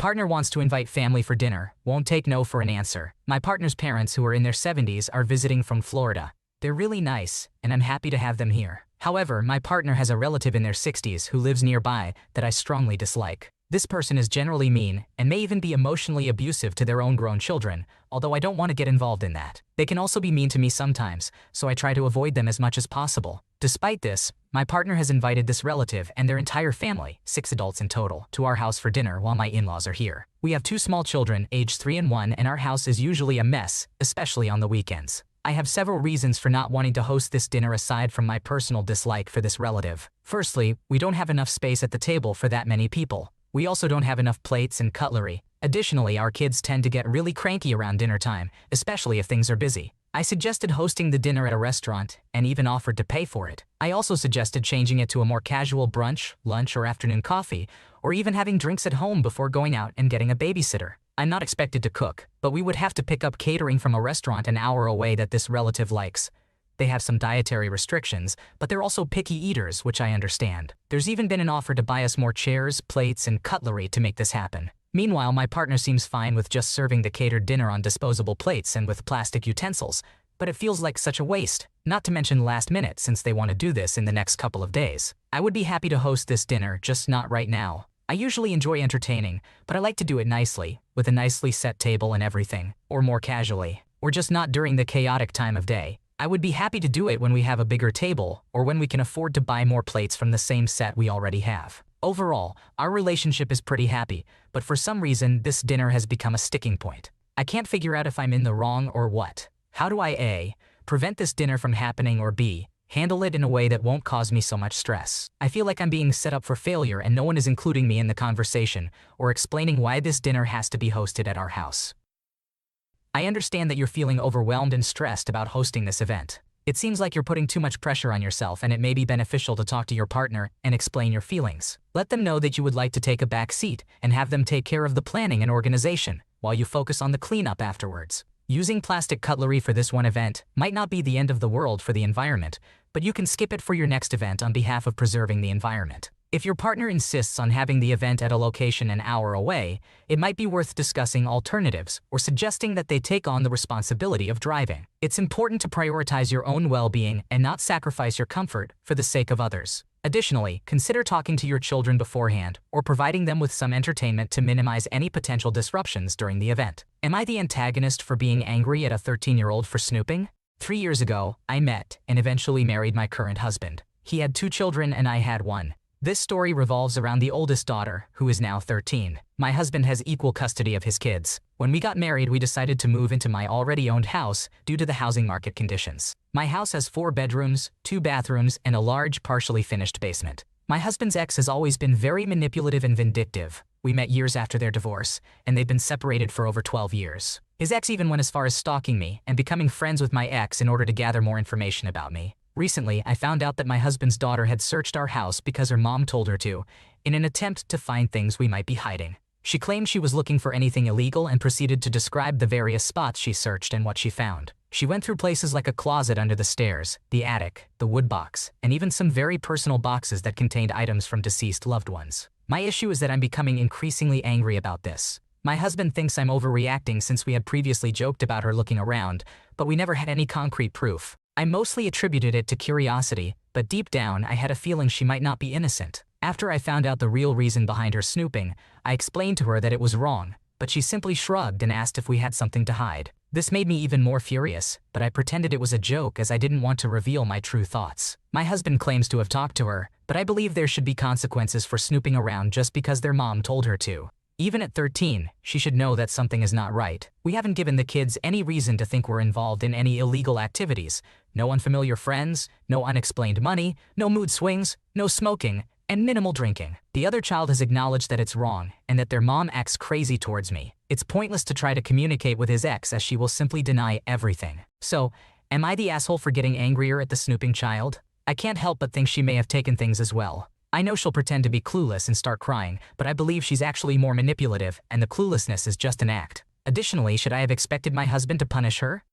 Partner wants to invite family for dinner, won't take no for an answer. My partner's parents, who are in their 70s, are visiting from Florida. They're really nice, and I'm happy to have them here. However, my partner has a relative in their 60s who lives nearby that I strongly dislike. This person is generally mean and may even be emotionally abusive to their own grown children, although I don't want to get involved in that. They can also be mean to me sometimes, so I try to avoid them as much as possible. Despite this, my partner has invited this relative and their entire family, 6 adults in total, to our house for dinner while my in-laws are here. We have 2 small children, aged 3 and 1, and our house is usually a mess, especially on the weekends. I have several reasons for not wanting to host this dinner aside from my personal dislike for this relative. Firstly, we don't have enough space at the table for that many people. We also don't have enough plates and cutlery. Additionally, our kids tend to get really cranky around dinner time, especially if things are busy. I suggested hosting the dinner at a restaurant and even offered to pay for it. I also suggested changing it to a more casual brunch, lunch, or afternoon coffee, or even having drinks at home before going out and getting a babysitter. I'm not expected to cook, but we would have to pick up catering from a restaurant an hour away that this relative likes. They have some dietary restrictions, but they're also picky eaters, which I understand. There's even been an offer to buy us more chairs, plates, and cutlery to make this happen. Meanwhile, my partner seems fine with just serving the catered dinner on disposable plates and with plastic utensils, but it feels like such a waste, not to mention last minute since they want to do this in the next couple of days. I would be happy to host this dinner, just not right now. I usually enjoy entertaining, but I like to do it nicely, with a nicely set table and everything, or more casually, or just not during the chaotic time of day. I would be happy to do it when we have a bigger table, or when we can afford to buy more plates from the same set we already have. Overall, our relationship is pretty happy, but for some reason this dinner has become a sticking point. I can't figure out if I'm in the wrong or what. How do I A, prevent this dinner from happening, or B, handle it in a way that won't cause me so much stress? I feel like I'm being set up for failure and no one is including me in the conversation or explaining why this dinner has to be hosted at our house. I understand that you're feeling overwhelmed and stressed about hosting this event. It seems like you're putting too much pressure on yourself, and it may be beneficial to talk to your partner and explain your feelings. Let them know that you would like to take a back seat and have them take care of the planning and organization, while you focus on the cleanup afterwards. Using plastic cutlery for this one event might not be the end of the world for the environment, but you can skip it for your next event on behalf of preserving the environment. If your partner insists on having the event at a location an hour away, it might be worth discussing alternatives or suggesting that they take on the responsibility of driving. It's important to prioritize your own well-being and not sacrifice your comfort for the sake of others. Additionally, consider talking to your children beforehand or providing them with some entertainment to minimize any potential disruptions during the event. Am I the antagonist for being angry at a 13-year-old for snooping? 3 years ago, I met and eventually married my current husband. He had 2 children and I had 1. This story revolves around the oldest daughter, who is now 13. My husband has equal custody of his kids. When we got married, we decided to move into my already owned house due to the housing market conditions. My house has 4 bedrooms, 2 bathrooms, and a large, partially finished basement. My husband's ex has always been very manipulative and vindictive. We met years after their divorce, and they've been separated for over 12 years. His ex even went as far as stalking me and becoming friends with my ex in order to gather more information about me. Recently, I found out that my husband's daughter had searched our house because her mom told her to, in an attempt to find things we might be hiding. She claimed she was looking for anything illegal and proceeded to describe the various spots she searched and what she found. She went through places like a closet under the stairs, the attic, the wood box, and even some very personal boxes that contained items from deceased loved ones. My issue is that I'm becoming increasingly angry about this. My husband thinks I'm overreacting since we had previously joked about her looking around, but we never had any concrete proof. I mostly attributed it to curiosity, but deep down I had a feeling she might not be innocent. After I found out the real reason behind her snooping, I explained to her that it was wrong, but she simply shrugged and asked if we had something to hide. This made me even more furious, but I pretended it was a joke as I didn't want to reveal my true thoughts. My husband claims to have talked to her, but I believe there should be consequences for snooping around just because their mom told her to. Even at 13, she should know that something is not right. We haven't given the kids any reason to think we're involved in any illegal activities. No unfamiliar friends, no unexplained money, no mood swings, no smoking, and minimal drinking. The other child has acknowledged that it's wrong and that their mom acts crazy towards me. It's pointless to try to communicate with his ex as she will simply deny everything. So, am I the asshole for getting angrier at the snooping child? I can't help but think she may have taken things as well. I know she'll pretend to be clueless and start crying, but I believe she's actually more manipulative and the cluelessness is just an act. Additionally, should I have expected my husband to punish her?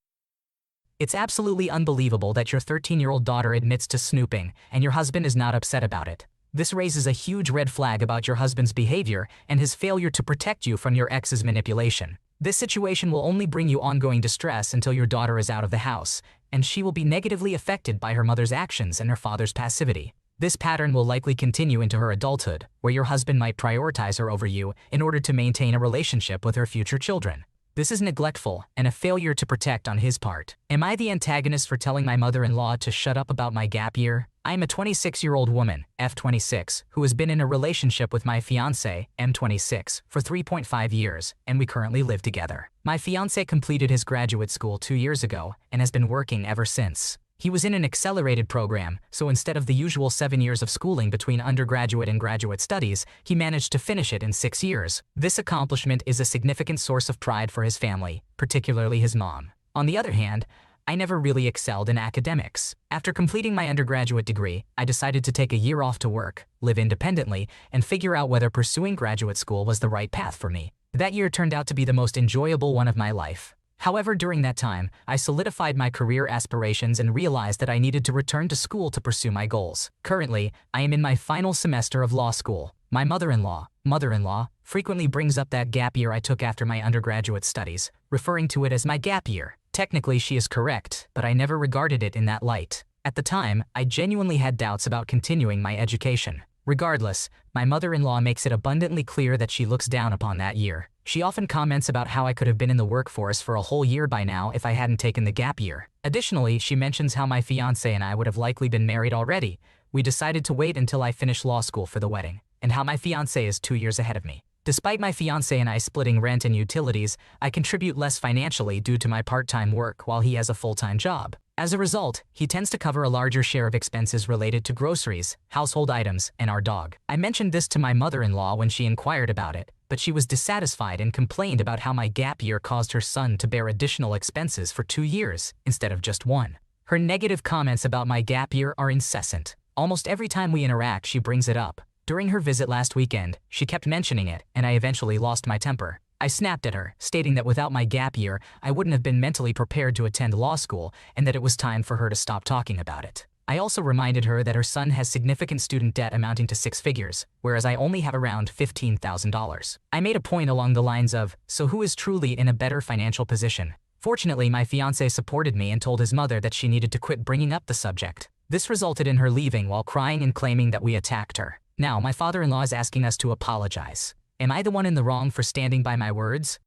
It's absolutely unbelievable that your 13-year-old daughter admits to snooping and your husband is not upset about it. This raises a huge red flag about your husband's behavior and his failure to protect you from your ex's manipulation. This situation will only bring you ongoing distress until your daughter is out of the house, and she will be negatively affected by her mother's actions and her father's passivity. This pattern will likely continue into her adulthood, where your husband might prioritize her over you in order to maintain a relationship with her future children. This is neglectful and a failure to protect on his part. Am I the antagonist for telling my mother-in-law to shut up about my gap year? I am a 26-year-old woman, F26, who has been in a relationship with my fiancé, M26, for 3.5 years, and we currently live together. My fiancé completed his graduate school 2 years ago and has been working ever since. He was in an accelerated program, so instead of the usual 7 years of schooling between undergraduate and graduate studies, he managed to finish it in 6 years. This accomplishment is a significant source of pride for his family, particularly his mom. On the other hand, I never really excelled in academics. After completing my undergraduate degree, I decided to take a year off to work, live independently, and figure out whether pursuing graduate school was the right path for me. That year turned out to be the most enjoyable one of my life. However, during that time, I solidified my career aspirations and realized that I needed to return to school to pursue my goals. Currently, I am in my final semester of law school. My mother-in-law frequently brings up that gap year I took after my undergraduate studies, referring to it as my gap year. Technically, she is correct, but I never regarded it in that light. At the time, I genuinely had doubts about continuing my education. Regardless, my mother-in-law makes it abundantly clear that she looks down upon that year. She often comments about how I could have been in the workforce for a whole year by now if I hadn't taken the gap year. Additionally, she mentions how my fiancé and I would have likely been married already. We decided to wait until I finished law school for the wedding, and how my fiancé is 2 years ahead of me. Despite my fiancé and I splitting rent and utilities, I contribute less financially due to my part-time work while he has a full-time job. As a result, he tends to cover a larger share of expenses related to groceries, household items, and our dog. I mentioned this to my mother-in-law when she inquired about it, but she was dissatisfied and complained about how my gap year caused her son to bear additional expenses for 2 years instead of just 1. Her negative comments about my gap year are incessant. Almost every time we interact, she brings it up. During her visit last weekend, she kept mentioning it, and I eventually lost my temper. I snapped at her, stating that without my gap year, I wouldn't have been mentally prepared to attend law school and that it was time for her to stop talking about it. I also reminded her that her son has significant student debt amounting to 6 figures, whereas I only have around $15,000. I made a point along the lines of, so who is truly in a better financial position? Fortunately, my fiancé supported me and told his mother that she needed to quit bringing up the subject. This resulted in her leaving while crying and claiming that we attacked her. Now, my father-in-law is asking us to apologize. Am I the one in the wrong for standing by my words?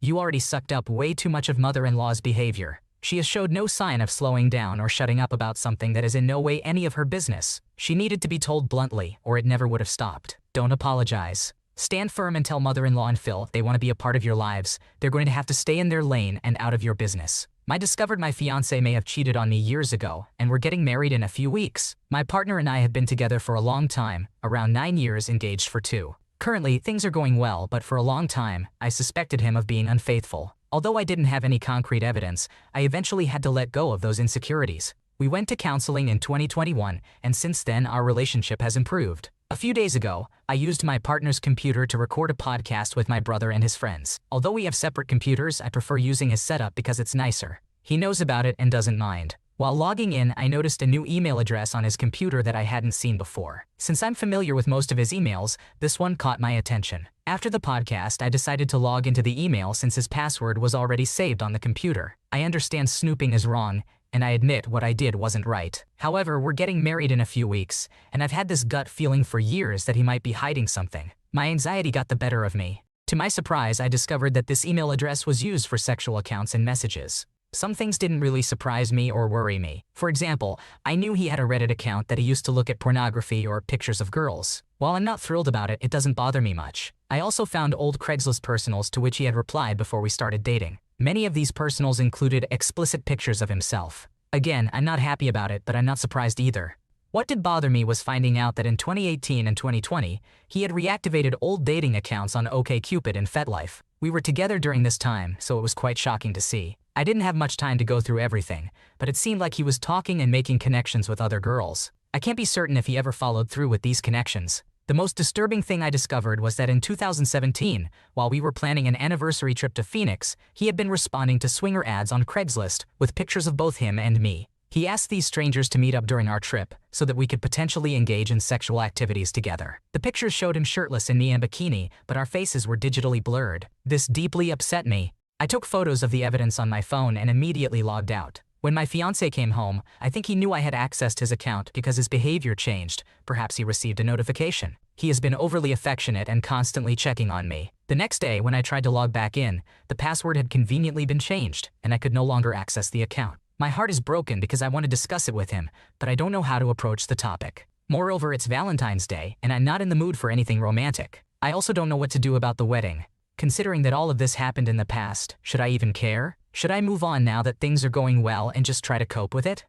You already sucked up way too much of mother-in-law's behavior. She has showed no sign of slowing down or shutting up about something that is in no way any of her business. She needed to be told bluntly, or it never would have stopped. Don't apologize. Stand firm and tell mother-in-law and Phil if they want to be a part of your lives, they're going to have to stay in their lane and out of your business. I discovered my fiancé may have cheated on me years ago, and we're getting married in a few weeks. My partner and I have been together for a long time, around 9 years, engaged for 2. Currently, things are going well, but for a long time, I suspected him of being unfaithful. Although I didn't have any concrete evidence, I eventually had to let go of those insecurities. We went to counseling in 2021, and since then our relationship has improved. A few days ago, I used my partner's computer to record a podcast with my brother and his friends. Although we have separate computers, I prefer using his setup because it's nicer. He knows about it and doesn't mind. While logging in, I noticed a new email address on his computer that I hadn't seen before. Since I'm familiar with most of his emails, this one caught my attention. After the podcast, I decided to log into the email since his password was already saved on the computer. I understand snooping is wrong, and I admit what I did wasn't right. However, we're getting married in a few weeks, and I've had this gut feeling for years that he might be hiding something. My anxiety got the better of me. To my surprise, I discovered that this email address was used for sexual accounts and messages. Some things didn't really surprise me or worry me. For example, I knew he had a Reddit account that he used to look at pornography or pictures of girls. While I'm not thrilled about it, it doesn't bother me much. I also found old Craigslist personals to which he had replied before we started dating. Many of these personals included explicit pictures of himself. Again, I'm not happy about it, but I'm not surprised either. What did bother me was finding out that in 2018 and 2020, he had reactivated old dating accounts on OkCupid and FetLife. We were together during this time, so it was quite shocking to see. I didn't have much time to go through everything, but it seemed like he was talking and making connections with other girls. I can't be certain if he ever followed through with these connections. The most disturbing thing I discovered was that in 2017, while we were planning an anniversary trip to Phoenix, he had been responding to swinger ads on Craigslist with pictures of both him and me. He asked these strangers to meet up during our trip so that we could potentially engage in sexual activities together. The pictures showed him shirtless in neon bikini, but our faces were digitally blurred. This deeply upset me. I took photos of the evidence on my phone and immediately logged out. When my fiancé came home, I think he knew I had accessed his account because his behavior changed. Perhaps he received a notification. He has been overly affectionate and constantly checking on me. The next day, when I tried to log back in, the password had conveniently been changed, and I could no longer access the account. My heart is broken because I want to discuss it with him, but I don't know how to approach the topic. Moreover, it's Valentine's Day, and I'm not in the mood for anything romantic. I also don't know what to do about the wedding. Considering that all of this happened in the past, should I even care? Should I move on now that things are going well and just try to cope with it?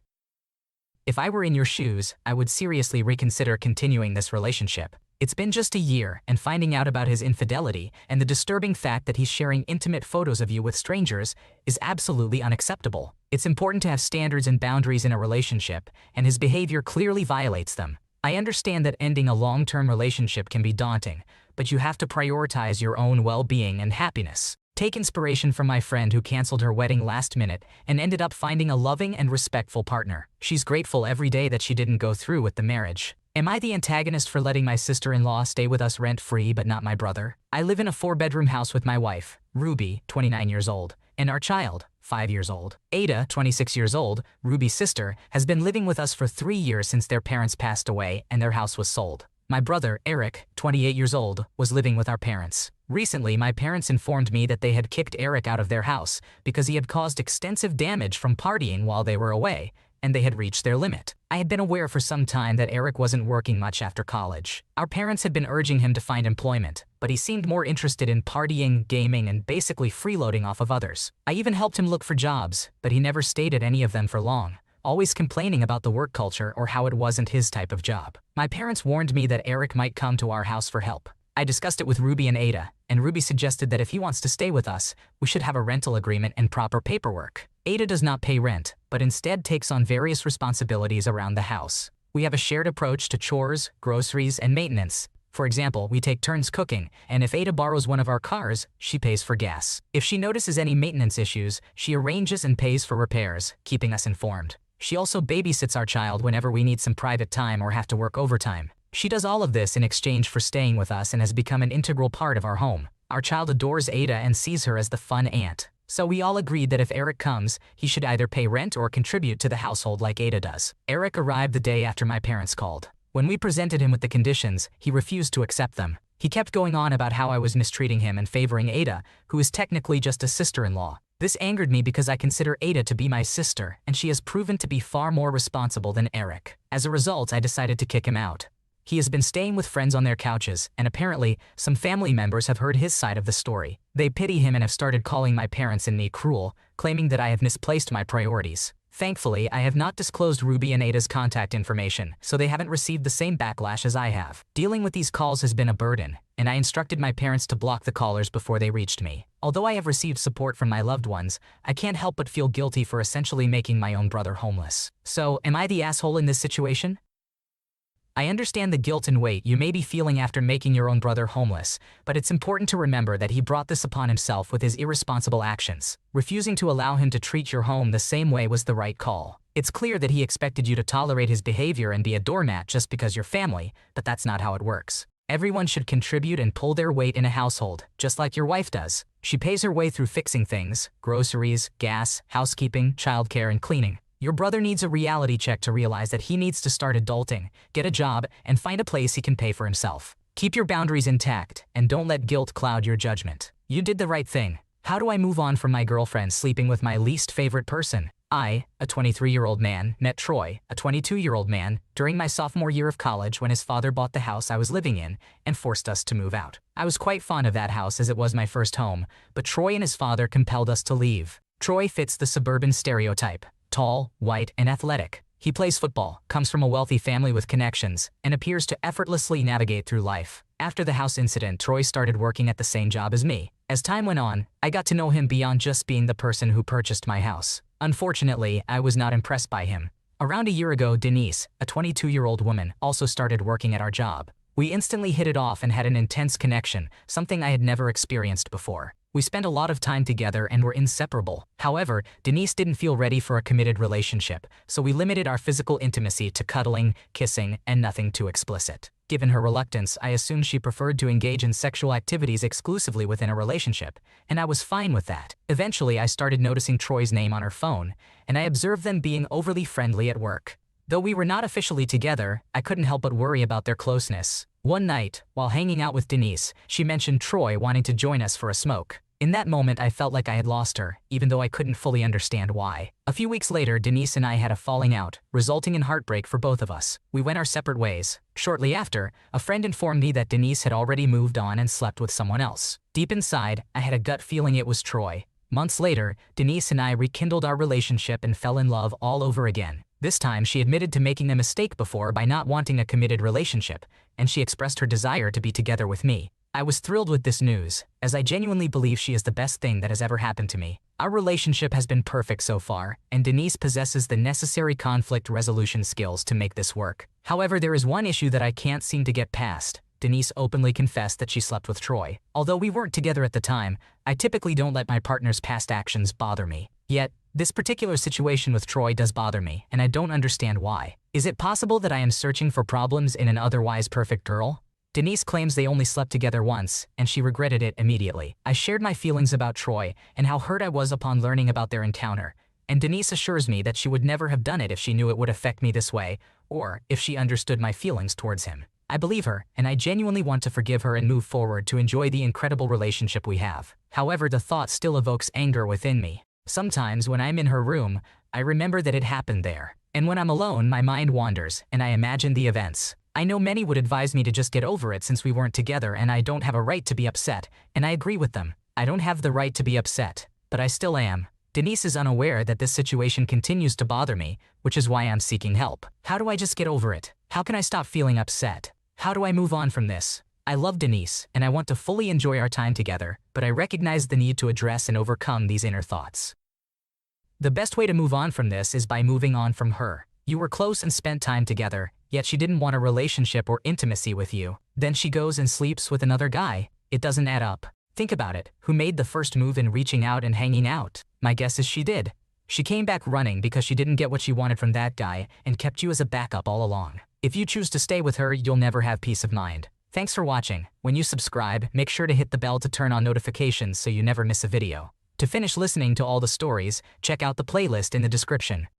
If I were in your shoes, I would seriously reconsider continuing this relationship. It's been just a year, and finding out about his infidelity and the disturbing fact that he's sharing intimate photos of you with strangers is absolutely unacceptable. It's important to have standards and boundaries in a relationship, and his behavior clearly violates them. I understand that ending a long-term relationship can be daunting, but you have to prioritize your own well-being and happiness. Take inspiration from my friend who canceled her wedding last minute and ended up finding a loving and respectful partner. She's grateful every day that she didn't go through with the marriage. Am I the antagonist for letting my sister-in-law stay with us rent-free but not my brother? I live in a 4-bedroom house with my wife, Ruby, 29 years old, and our child, 5 years old. Aita, 26 years old, Ruby's sister, has been living with us for 3 years since their parents passed away and their house was sold. My brother, Eric, 28 years old, was living with our parents. Recently, my parents informed me that they had kicked Eric out of their house because he had caused extensive damage from partying while they were away, and they had reached their limit. I had been aware for some time that Eric wasn't working much after college. Our parents had been urging him to find employment, but he seemed more interested in partying, gaming, and basically freeloading off of others. I even helped him look for jobs, but he never stayed at any of them for long, always complaining about the work culture or how it wasn't his type of job. My parents warned me that Eric might come to our house for help. I discussed it with Ruby and Aita, and Ruby suggested that if he wants to stay with us, we should have a rental agreement and proper paperwork. Aita does not pay rent, but instead takes on various responsibilities around the house. We have a shared approach to chores, groceries, and maintenance. For example, we take turns cooking, and if Aita borrows one of our cars, she pays for gas. If she notices any maintenance issues, she arranges and pays for repairs, keeping us informed. She also babysits our child whenever we need some private time or have to work overtime. She does all of this in exchange for staying with us and has become an integral part of our home. Our child adores Aita and sees her as the fun aunt. So we all agreed that if Eric comes, he should either pay rent or contribute to the household like Aita does. Eric arrived the day after my parents called. When we presented him with the conditions, he refused to accept them. He kept going on about how I was mistreating him and favoring Aita, who is technically just a sister-in-law. This angered me because I consider Aita to be my sister, and she has proven to be far more responsible than Eric. As a result, I decided to kick him out. He has been staying with friends on their couches, and apparently, some family members have heard his side of the story. They pity him and have started calling my parents and me cruel, claiming that I have misplaced my priorities. Thankfully, I have not disclosed Ruby and Aita's contact information, so they haven't received the same backlash as I have. Dealing with these calls has been a burden, and I instructed my parents to block the callers before they reached me. Although I have received support from my loved ones, I can't help but feel guilty for essentially making my own brother homeless. So, am I the asshole in this situation? I understand the guilt and weight you may be feeling after making your own brother homeless, but it's important to remember that he brought this upon himself with his irresponsible actions. Refusing to allow him to treat your home the same way was the right call. It's clear that he expected you to tolerate his behavior and be a doormat just because you're family, but that's not how it works. Everyone should contribute and pull their weight in a household, just like your wife does. She pays her way through fixing things: groceries, gas, housekeeping, childcare, and cleaning. Your brother needs a reality check to realize that he needs to start adulting, get a job, and find a place he can pay for himself. Keep your boundaries intact, and don't let guilt cloud your judgment. You did the right thing. How do I move on from my girlfriend sleeping with my least favorite person? I, a 23-year-old man, met Troy, a 22-year-old man, during my sophomore year of college when his father bought the house I was living in and forced us to move out. I was quite fond of that house as it was my first home, but Troy and his father compelled us to leave. Troy fits the suburban stereotype: tall, white, and athletic. He plays football, comes from a wealthy family with connections, and appears to effortlessly navigate through life. After the house incident, Troy started working at the same job as me. As time went on, I got to know him beyond just being the person who purchased my house. Unfortunately, I was not impressed by him. Around a year ago, Denise, a 22-year-old woman, also started working at our job. We instantly hit it off and had an intense connection, something I had never experienced before. We spent a lot of time together and were inseparable. However, Denise didn't feel ready for a committed relationship, so we limited our physical intimacy to cuddling, kissing, and nothing too explicit. Given her reluctance, I assumed she preferred to engage in sexual activities exclusively within a relationship, and I was fine with that. Eventually, I started noticing Troy's name on her phone, and I observed them being overly friendly at work. Though we were not officially together, I couldn't help but worry about their closeness. One night, while hanging out with Denise, she mentioned Troy wanting to join us for a smoke. In that moment, I felt like I had lost her, even though I couldn't fully understand why. A few weeks later, Denise and I had a falling out, resulting in heartbreak for both of us. We went our separate ways. Shortly after, a friend informed me that Denise had already moved on and slept with someone else. Deep inside, I had a gut feeling it was Troy. Months later, Denise and I rekindled our relationship and fell in love all over again. This time, she admitted to making a mistake before by not wanting a committed relationship, and she expressed her desire to be together with me. I was thrilled with this news, as I genuinely believe she is the best thing that has ever happened to me. Our relationship has been perfect so far, and Denise possesses the necessary conflict resolution skills to make this work. However, there is one issue that I can't seem to get past. Denise openly confessed that she slept with Troy. Although we weren't together at the time, I typically don't let my partner's past actions bother me. Yet, this particular situation with Troy does bother me, and I don't understand why. Is it possible that I am searching for problems in an otherwise perfect girl? Denise claims they only slept together once, and she regretted it immediately. I shared my feelings about Troy and how hurt I was upon learning about their encounter, and Denise assures me that she would never have done it if she knew it would affect me this way, or if she understood my feelings towards him. I believe her, and I genuinely want to forgive her and move forward to enjoy the incredible relationship we have. However, the thought still evokes anger within me. Sometimes when I'm in her room, I remember that it happened there. And when I'm alone, my mind wanders, and I imagine the events. I know many would advise me to just get over it since we weren't together and I don't have a right to be upset, and I agree with them. I don't have the right to be upset, but I still am. Denise is unaware that this situation continues to bother me, which is why I'm seeking help. How do I just get over it? How can I stop feeling upset? How do I move on from this? I love Denise, and I want to fully enjoy our time together, but I recognize the need to address and overcome these inner thoughts. The best way to move on from this is by moving on from her. You were close and spent time together, yet she didn't want a relationship or intimacy with you. Then she goes and sleeps with another guy. It doesn't add up. Think about it. Who made the first move in reaching out and hanging out? My guess is she did. She came back running because she didn't get what she wanted from that guy and kept you as a backup all along. If you choose to stay with her, you'll never have peace of mind. Thanks for watching. When you subscribe, make sure to hit the bell to turn on notifications so you never miss a video. To finish listening to all the stories, check out the playlist in the description.